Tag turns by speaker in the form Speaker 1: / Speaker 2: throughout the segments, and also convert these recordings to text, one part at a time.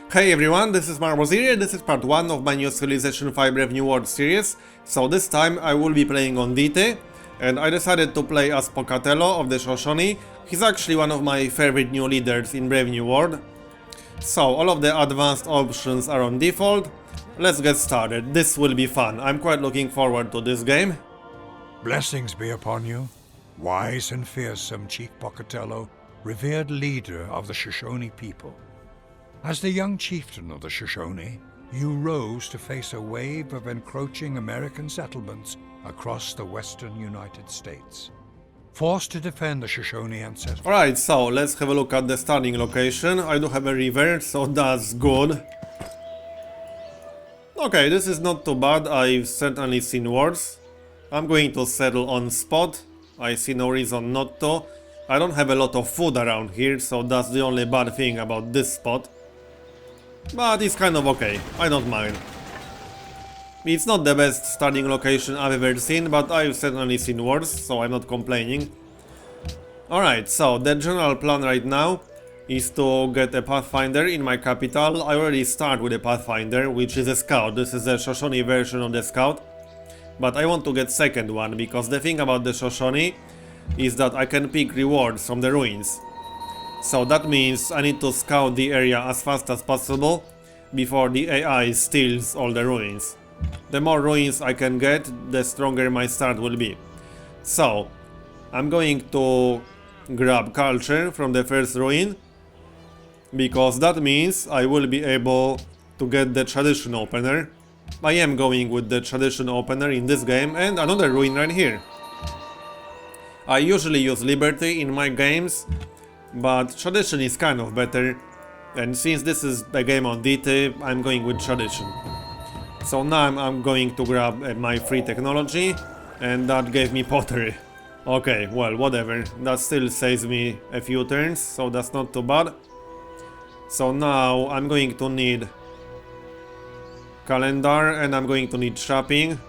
Speaker 1: Hey everyone, this is Marbozir and this is part 1 of my new Civilization 5 Brave New World series. So this time I will be playing on Deity, and I decided to play as Pocatello of the Shoshone. He's actually one of my favorite new leaders in Brave New World. So all of the advanced options are on default. Let's get started, this will be fun, I'm quite looking forward to this game.
Speaker 2: Blessings be upon you, wise and fearsome Chief Pocatello, revered leader of the Shoshone people. As the young chieftain of the Shoshone, you rose to face a wave of encroaching American settlements across the western United States. Forced to defend the Shoshone ancestors.
Speaker 1: Alright, so let's have a look at the starting location. I do have a river, so that's good. Okay, this is not too bad, I've certainly seen worse. I'm going to settle on spot. I see no reason not to. I don't have a lot of food around here, so that's the only bad thing about this spot. But it's kind of okay, I don't mind. It's not the best starting location I've ever seen, but I've certainly seen worse, so I'm not complaining. Alright, so the general plan right now is to get a Pathfinder in my capital. I already start with a Pathfinder, which is a Scout. This is a Shoshone version of the Scout. But I want to get second one, because the thing about the Shoshone is that I can pick rewards from the ruins. So that means I need to scout the area as fast as possible before the AI steals all the ruins. The more ruins I can get, the stronger my start will be. So, I'm going to grab culture from the first ruin, because that means I will be able to get the tradition opener. I am going with the tradition opener in this game, and another ruin right here. I usually use Liberty in my games, but tradition is kind of better, and since this is a game on Deity, I'm going with tradition. So now I'm going to grab my free technology, and that gave me pottery. Okay, well, whatever, that still saves me a few turns, so that's not too bad. So now I'm going to need calendar, and I'm going to need shopping,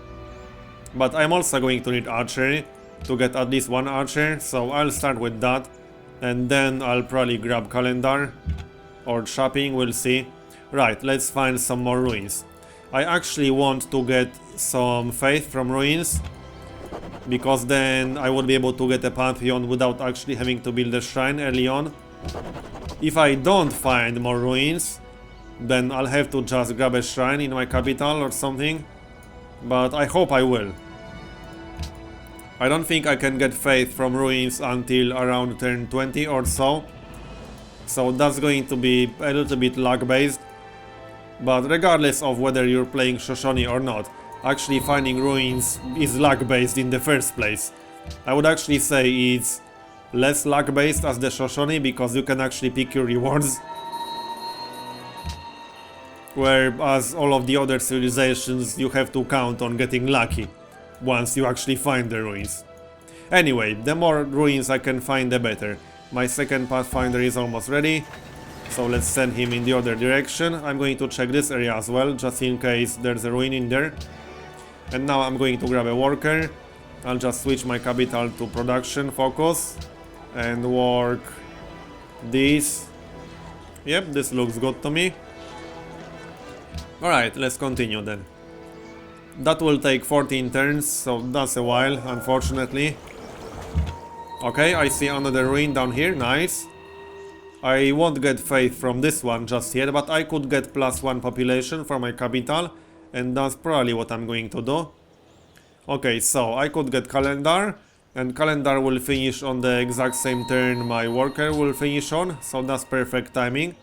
Speaker 1: but I'm also going to need archery to get at least one archer, so I'll start with that. And then I'll probably grab calendar or shopping, we'll see. Right, let's find some more ruins. I actually want to get some faith from ruins, because then I would be able to get a pantheon without actually having to build a shrine early on. If I don't find more ruins, then I'll have to just grab a shrine in my capital or something, but I hope I will. I don't think I can get faith from ruins until around turn 20 or so, so that's going to be a little bit luck based. But regardless of whether you're playing Shoshone or not, actually finding ruins is luck based in the first place. I would actually say it's less luck based as the Shoshone, because you can actually pick your rewards, whereas all of the other civilizations you have to count on getting lucky once you actually find the ruins. Anyway, the more ruins I can find, the better. My second Pathfinder is almost ready, so let's send him in the other direction. I'm going to check this area as well, just in case there's a ruin in there. And now I'm going to grab a worker. I'll just switch my capital to production focus and work this. Yep, this looks good to me. Alright, let's continue then. That will take 14 turns, so that's a while, unfortunately. Okay, I see another ruin down here, nice. I won't get faith from this one just yet, but I could get +1 population for my capital, and that's probably what I'm going to do. Okay, so I could get calendar, and calendar will finish on the exact same turn my worker will finish on, so that's perfect timing.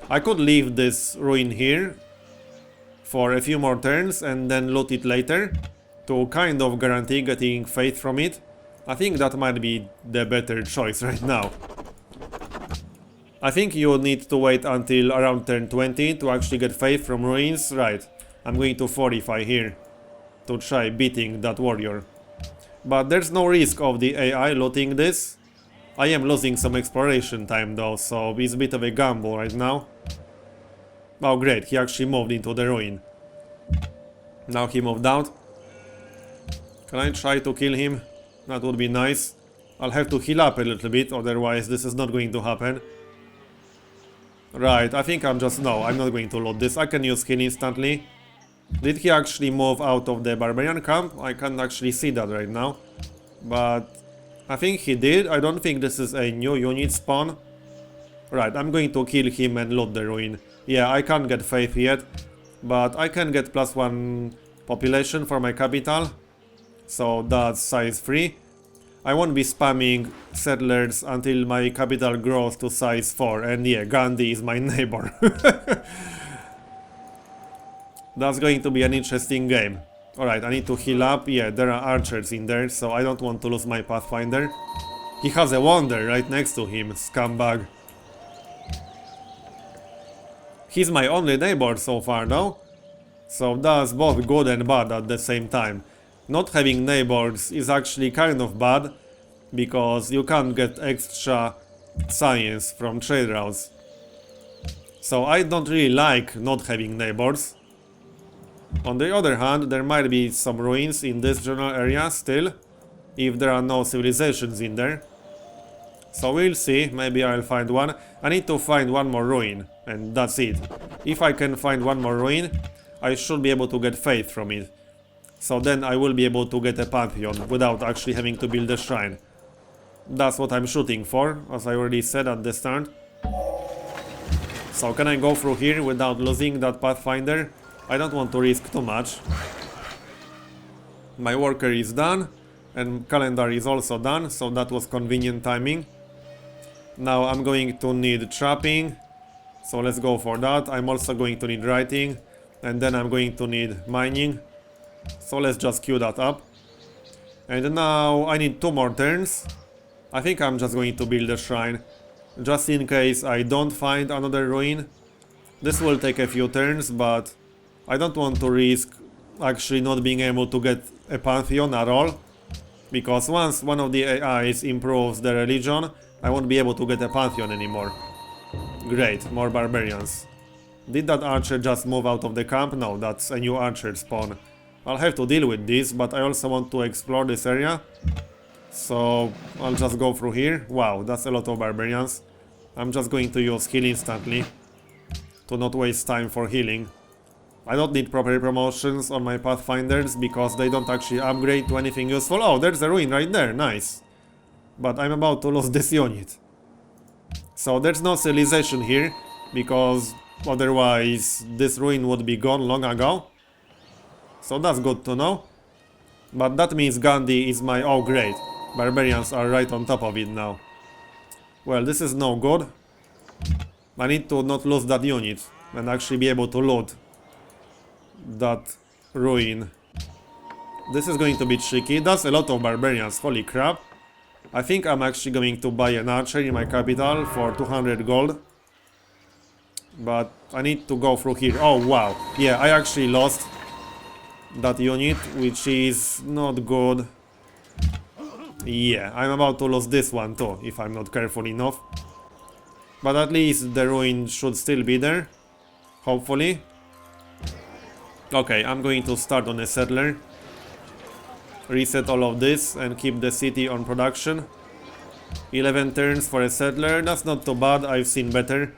Speaker 1: I could leave this ruin here for a few more turns and then loot it later to kind of guarantee getting faith from it. I think that might be the better choice right now. I think you need to wait until around turn 20 to actually get faith from ruins. Right, I'm going to fortify here to try beating that warrior. But there's no risk of the AI looting this. I am losing some exploration time though, so it's a bit of a gamble right now. Oh great, he actually moved into the ruin. Now he moved out. Can I try to kill him? That would be nice. I'll have to heal up a little bit, otherwise this is not going to happen. Right, I think I'm no, I'm not going to load this. I can use heal instantly. Did he actually move out of the barbarian camp? I can't actually see that right now. But I think he did. I don't think this is a new unit spawn. Right, I'm going to kill him and loot the ruin. Yeah, I can't get faith yet, but I can get +1 population for my capital. So that's size 3. I won't be spamming settlers until my capital grows to size 4. And yeah, Gandhi is my neighbor. That's going to be an interesting game. Alright, I need to heal up. Yeah, there are archers in there, so I don't want to lose my pathfinder. He has a wonder right next to him, scumbag. He's my only neighbor so far though. So that's both good and bad at the same time. Not having neighbors is actually kind of bad, because you can't get extra science from trade routes. So I don't really like not having neighbors. On the other hand, there might be some ruins in this general area still, if there are no civilizations in there. So we'll see, maybe I'll find one. I need to find one more ruin, and that's it. If I can find one more ruin, I should be able to get faith from it. So then I will be able to get a pantheon without actually having to build a shrine. That's what I'm shooting for, as I already said at the start. So can I go through here without losing that pathfinder? I don't want to risk too much. My worker is done, and calendar is also done, so that was convenient timing. Now I'm going to need trapping, so let's go for that. I'm also going to need writing, and then I'm going to need mining. So let's just queue that up. And now I need 2 more turns. I think I'm just going to build a shrine, just in case I don't find another ruin. This will take a few turns, but I don't want to risk actually not being able to get a pantheon at all. Because once one of the AIs improves the religion, I won't be able to get a pantheon anymore. Great, more barbarians. Did that archer just move out of the camp? No, that's a new archer spawn. I'll have to deal with this, but I also want to explore this area. So I'll just go through here. Wow, that's a lot of barbarians. I'm just going to use heal instantly, to not waste time for healing. I don't need proper promotions on my pathfinders, because they don't actually upgrade to anything useful. Oh, there's a ruin right there, nice. But I'm about to lose this unit. So there's no civilization here, because otherwise this ruin would be gone long ago. So that's good to know. But that means Gandhi is my... oh great, barbarians are right on top of it now. Well, this is no good. I need to not lose that unit and actually be able to loot that ruin. This is going to be tricky. That's a lot of barbarians, holy crap. I think I'm actually going to buy an archer in my capital for 200 gold. But I need to go through here. Oh wow, yeah, I actually lost that unit, which is not good. Yeah, I'm about to lose this one too, if I'm not careful enough. But at least the ruin should still be there, hopefully. Okay, I'm going to start on a settler. Reset all of this and keep the city on production. 11 turns for a settler, that's not too bad, I've seen better.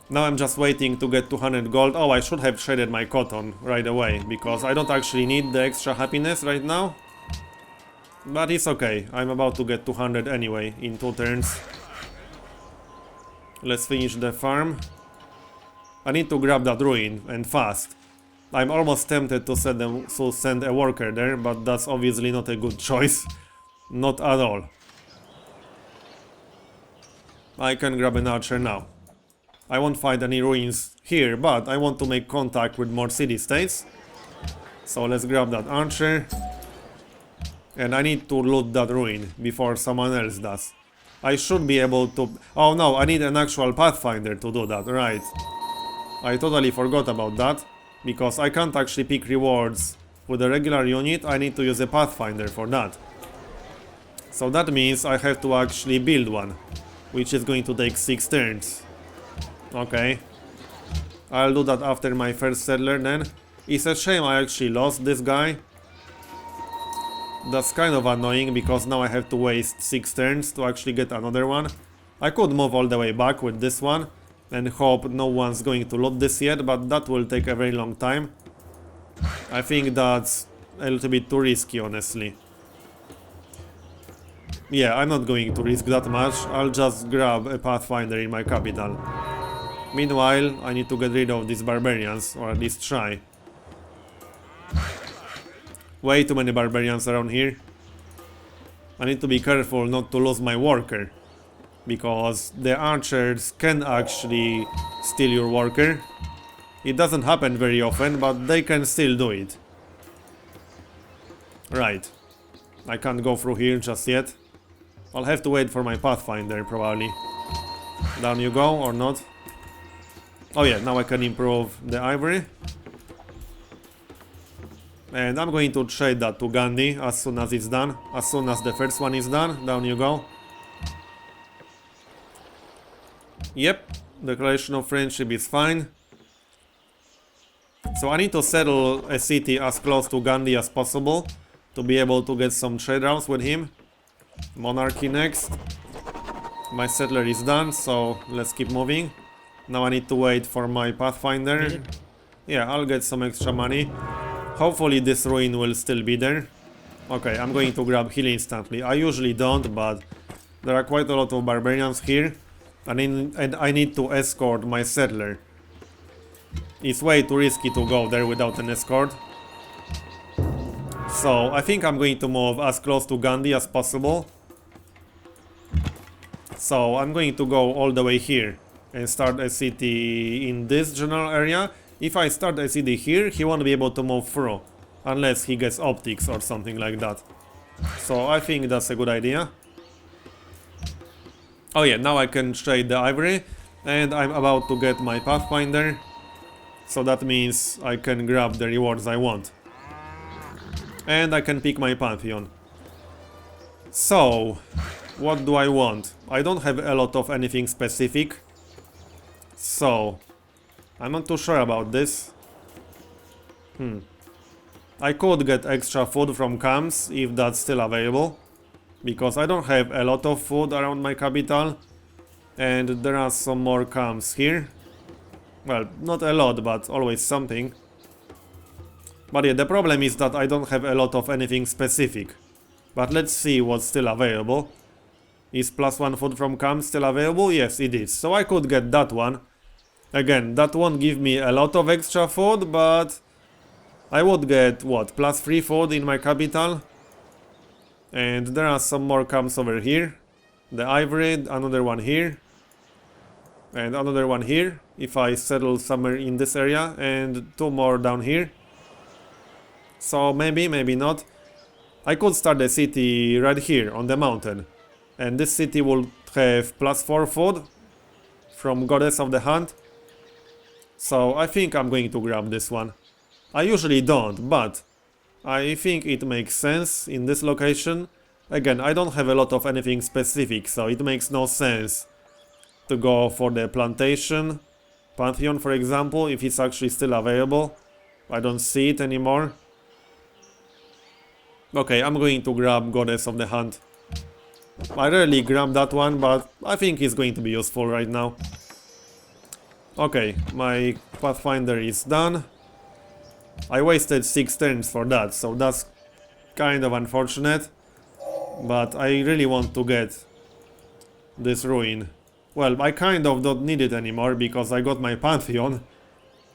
Speaker 1: Now I'm just waiting to get 200 gold. Oh, I should have traded my cotton right away, because I don't actually need the extra happiness right now. But it's okay, I'm about to get 200 anyway in 2 turns. Let's finish the farm. I need to grab that ruin, and fast. I'm almost tempted to send a worker there, but that's obviously not a good choice. Not at all. I can grab an archer now. I won't find any ruins here, but I want to make contact with more city-states. So let's grab that archer. And I need to loot that ruin before someone else does. I should be able to... oh no, I need an actual pathfinder to do that, right. I totally forgot about that, because I can't actually pick rewards with a regular unit. I need to use a pathfinder for that. So that means I have to actually build one, which is going to take 6 turns. Okay, I'll do that after my first settler then. It's a shame I actually lost this guy. That's kind of annoying, because now I have to waste 6 turns to actually get another one. I could move all the way back with this one, and hope no one's going to loot this yet, but that will take a very long time. I think that's a little bit too risky, honestly. Yeah, I'm not going to risk that much. I'll just grab a Pathfinder in my capital. Meanwhile, I need to get rid of these barbarians, or at least try. Way too many barbarians around here. I need to be careful not to lose my worker, because the archers can actually steal your worker. It doesn't happen very often, but they can still do it. Right. I can't go through here just yet. I'll have to wait for my Pathfinder, probably. Down you go, or not. Oh yeah, now I can improve the ivory. And I'm going to trade that to Gandhi as soon as it's done. As soon as the first one is done, down you go. Yep, declaration of friendship is fine. So I need to settle a city as close to Gandhi as possible to be able to get some trade routes with him. Monarchy next. My settler is done, so let's keep moving. Now I need to wait for my Pathfinder. Yeah, I'll get some extra money. Hopefully this ruin will still be there. Okay, I'm going to grab heal instantly. I usually don't, but there are quite a lot of barbarians here. And I need to escort my settler. It's way too risky to go there without an escort. So I think I'm going to move as close to Gandhi as possible. So I'm going to go all the way here and start a city in this general area. If I start a city here, he won't be able to move through, unless he gets optics or something like that. So I think that's a good idea. Oh yeah, now I can trade the ivory, and I'm about to get my Pathfinder. So that means I can grab the rewards I want. And I can pick my Pantheon. So, what do I want? I don't have a lot of anything specific. So, I'm not too sure about this. I could get extra food from camps if that's still available. Because I don't have a lot of food around my capital. And there are some more camps here. Well, not a lot, but always something. But yeah, the problem is that I don't have a lot of anything specific. But let's see what's still available. Is +1 food from camp still available? Yes, it is. So I could get that one. Again, that won't give me a lot of extra food, but I would get, what, +3 food in my capital? And there are some more camps over here. The ivory, another one here. And another one here, if I settle somewhere in this area, and 2 more down here. So maybe, maybe not. I could start a city right here on the mountain. And this city will have +4 food from Goddess of the Hunt. So I think I'm going to grab this one. I usually don't, but I think it makes sense in this location. Again, I don't have a lot of anything specific, so it makes no sense to go for the plantation. Pantheon, for example, if it's actually still available. I don't see it anymore. Okay, I'm going to grab Goddess of the Hunt. I rarely grab that one, but I think it's going to be useful right now. Okay, my Pathfinder is done. I wasted 6 turns for that, so that's kind of unfortunate. But I really want to get this ruin. Well, I kind of don't need it anymore because I got my Pantheon.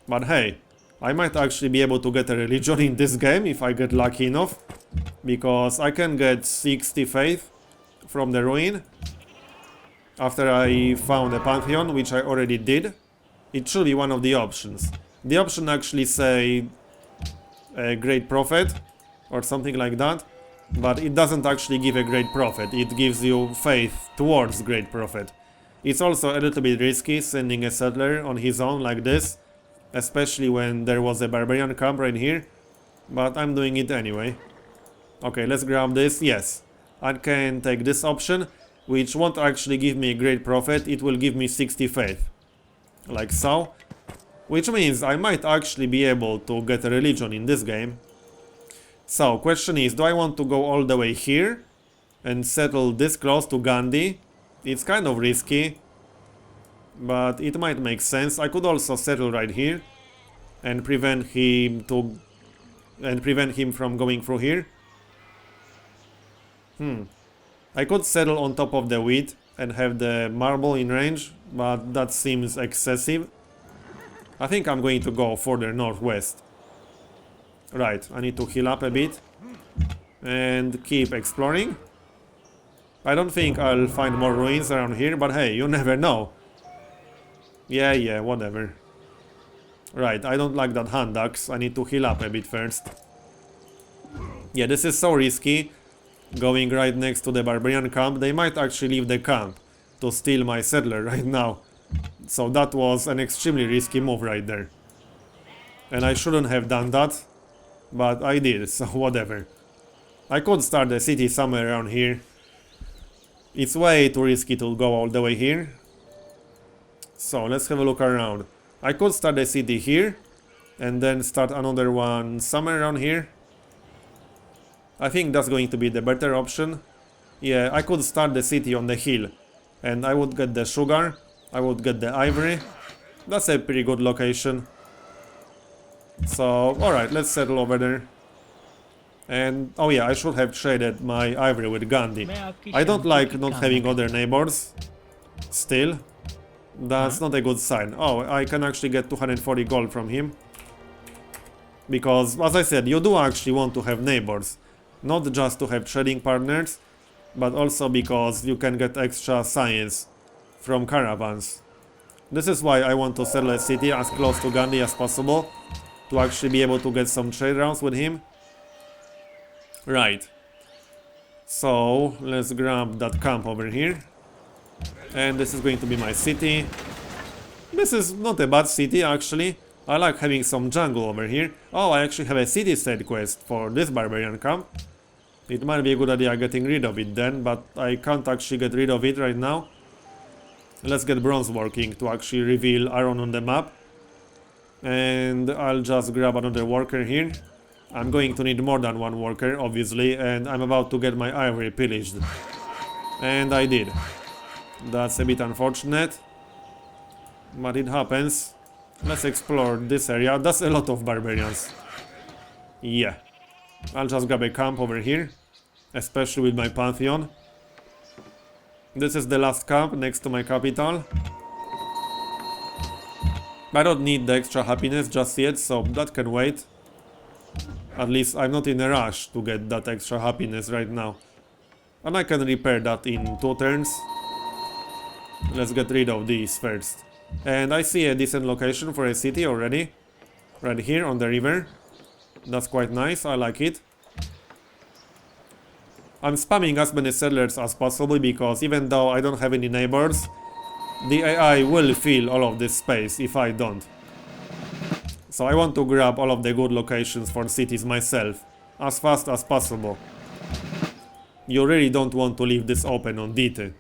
Speaker 1: But hey, I might actually be able to get a religion in this game if I get lucky enough. Because I can get 60 faith from the ruin after I found a Pantheon, which I already did. It should be one of the options. The option actually say a great prophet or something like that. But it doesn't actually give a great prophet. It gives you faith towards great prophet. It's also a little bit risky sending a settler on his own like this, especially when there was a barbarian camp right here, but I'm doing it anyway. Okay, let's grab this. Yes, I can take this option, which won't actually give me a great prophet. It will give me 60 faith, like so, which means I might actually be able to get a religion in this game. So, question is, do I want to go all the way here and settle this close to Gandhi? It's kind of risky. but it might make sense. I could also settle right here and prevent him from going through here. I could settle on top of the wheat and have the marble in range, but that seems excessive. I think I'm going to go further northwest. Right, I need to heal up a bit and keep exploring. I don't think I'll find more ruins around here, but hey, you never know. Yeah, whatever. Right, I don't like that hand axe. I need to heal up a bit first. Yeah, this is so risky. Going right next to the barbarian camp. They might actually leave the camp to steal my settler right now. So that was an extremely risky move right there. And I shouldn't have done that, but I did, so whatever. I could start the city somewhere around here. It's way too risky to go all the way here. So let's have a look around. I could start the city here and then start another one somewhere around here. I think that's going to be the better option. Yeah, I could start the city on the hill and I would get the sugar, I would get the ivory. That's a pretty good location. So, alright, let's settle over there. And, oh yeah, I should have traded my ivory with Gandhi. I don't like not having other neighbors. Still. That's not a good sign. Oh, I can actually get 240 gold from him. Because, as I said, you do actually want to have neighbors. Not just to have trading partners, but also because you can get extra science from caravans. This is why I want to settle a city as close to Gandhi as possible, to actually be able to get some trade rounds with him. Right. So, let's grab that camp over here. And this is going to be my city. This is not a bad city, actually. I like having some jungle over here. Oh, I actually have a city state quest for this barbarian camp. It might be a good idea getting rid of it then, but I can't actually get rid of it right now. Let's get bronze working to actually reveal iron on the map. And I'll just grab another worker here. I'm going to need more than one worker, obviously, and I'm about to get my ivory pillaged. And I did. That's a bit unfortunate, but it happens. Let's explore this area. That's a lot of barbarians. Yeah. I'll just grab a camp over here, especially with my Pantheon. This is the last camp next to my capital. I don't need the extra happiness just yet, so that can wait. At least I'm not in a rush to get that extra happiness right now. And I can repair that in 2 turns. Let's get rid of these first. And I see a decent location for a city already. Right here on the river. That's quite nice, I like it. I'm spamming as many settlers as possible because even though I don't have any neighbors, the AI will fill all of this space if I don't. So I want to grab all of the good locations for cities myself, as fast as possible. You really don't want to leave this open on Deity.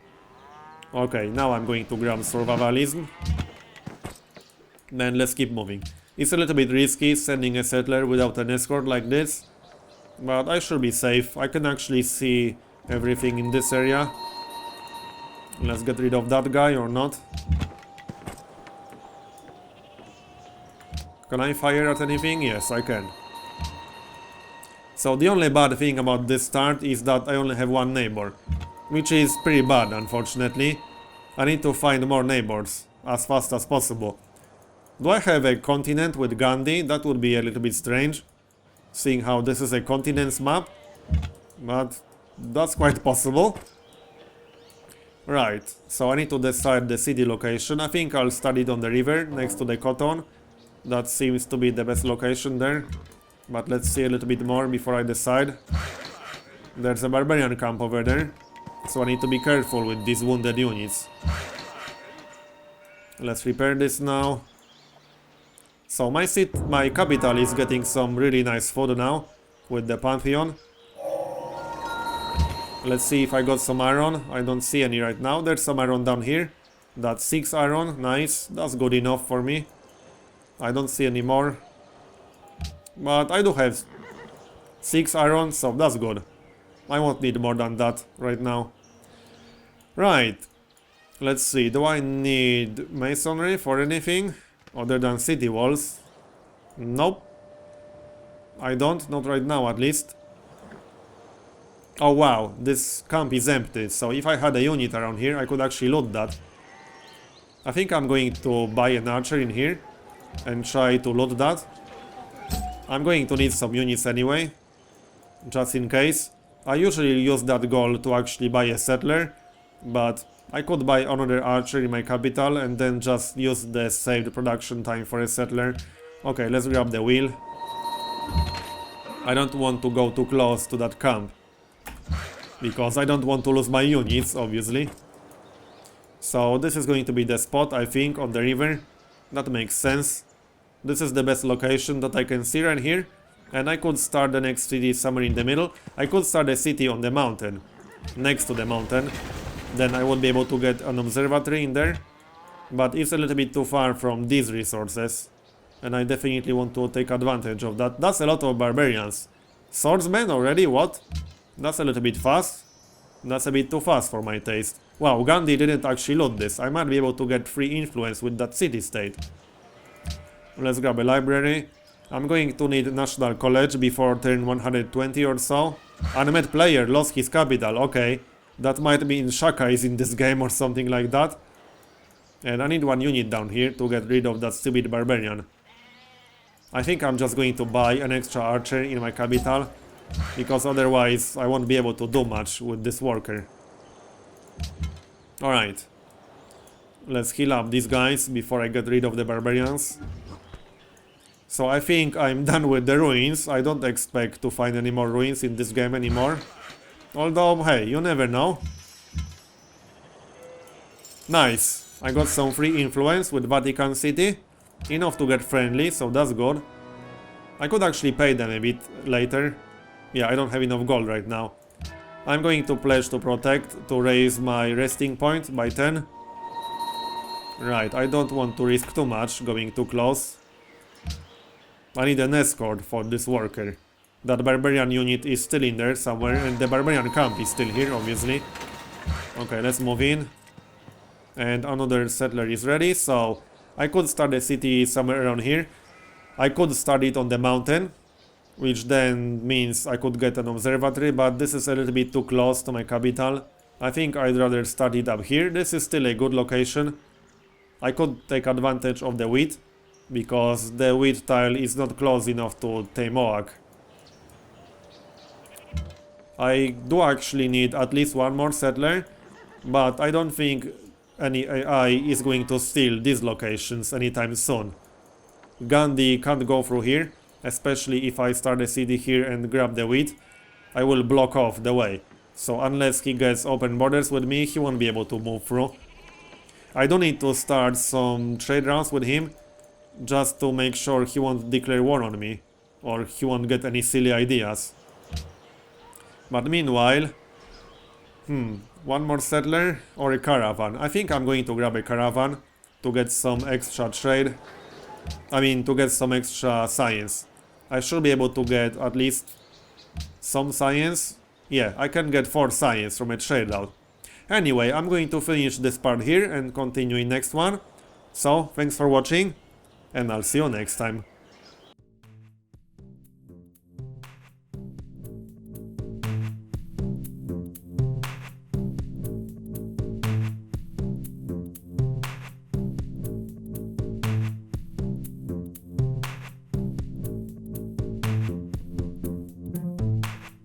Speaker 1: Okay, now I'm going to grab survivalism. Then let's keep moving. It's a little bit risky sending a settler without an escort like this, but I should be safe. I can actually see everything in this area. Let's get rid of that guy or not. Can I fire at anything? Yes, I can. So the only bad thing about this start is that I only have one neighbor, which is pretty bad, unfortunately. I need to find more neighbors as fast as possible. Do I have a continent with Gandhi? That would be a little bit strange, seeing how this is a continent's map, but that's quite possible. Right, so I need to decide the city location. I think I'll start it on the river next to the cotton. That seems to be the best location there, but let's see a little bit more before I decide. There's a barbarian camp over there, so I need to be careful with these wounded units. Let's repair this now. So my capital is getting some really nice food now with the Pantheon. Let's see if I got some iron. I don't see any right now. There's some iron down here. That's 6 iron. Nice. That's good enough for me. I don't see any more. But I do have 6 iron, so that's good. I won't need more than that right now. Right. Let's see, do I need masonry for anything other than city walls? Nope. I don't, not right now at least. Oh wow, this camp is empty, so if I had a unit around here, I could actually loot that. I think I'm going to buy an archer in here and try to loot that. I'm going to need some units anyway, just in case. I usually use that gold to actually buy a settler, but I could buy another archer in my capital and then just use the saved production time for a settler. Okay, let's grab the wheel. I don't want to go too close to that camp, because I don't want to lose my units, obviously. So this is going to be the spot, I think, on the river. That makes sense. This is the best location that I can see right here. And I could start the next city somewhere in the middle. I could start a city on the mountain, next to the mountain. Then I would be able to get an observatory in there. But it's a little bit too far from these resources. And I definitely want to take advantage of that. That's a lot of barbarians. Swordsmen already? What? That's a little bit fast. That's a bit too fast for my taste. Wow, Gandhi didn't actually loot this. I might be able to get free influence with that city-state. Let's grab a library. I'm going to need National College before turn 120 or so. Unmet player lost his capital. Okay, that might be in Shakais in this game or something like that. And I need one unit down here to get rid of that stupid barbarian. I think I'm just going to buy an extra archer in my capital, because otherwise I won't be able to do much with this worker. Alright. Let's heal up these guys before I get rid of the barbarians. So I think I'm done with the ruins. I don't expect to find any more ruins in this game anymore. Although, hey, you never know. Nice. I got some free influence with Vatican City. Enough to get friendly, so that's good. I could actually pay them a bit later. Yeah, I don't have enough gold right now. I'm going to pledge to protect, to raise my resting point by 10. Right, I don't want to risk too much going too close. I need an escort for this worker. That barbarian unit is still in there somewhere, and the barbarian camp is still here, obviously. Okay, let's move in. And another settler is ready, so I could start a city somewhere around here. I could start it on the mountain, which then means I could get an observatory, but this is a little bit too close to my capital. I think I'd rather start it up here. This is still a good location. I could take advantage of the wheat, because the wheat tile is not close enough to Teimoak. I do actually need at least one more settler, but I don't think any AI is going to steal these locations anytime soon. Gandhi can't go through here, especially if I start a city here and grab the wheat. I will block off the way. So unless he gets open borders with me, he won't be able to move through. I do need to start some trade rounds with him, just to make sure he won't declare war on me, or he won't get any silly ideas. But meanwhile, one more settler or a caravan. I think I'm going to grab a caravan to get some extra trade. I mean, to get some extra science. I should be able to get at least some science. Yeah, I can get 4 science from a trade route. Anyway, I'm going to finish this part here and continue in next one. So, thanks for watching, and I'll see you next time.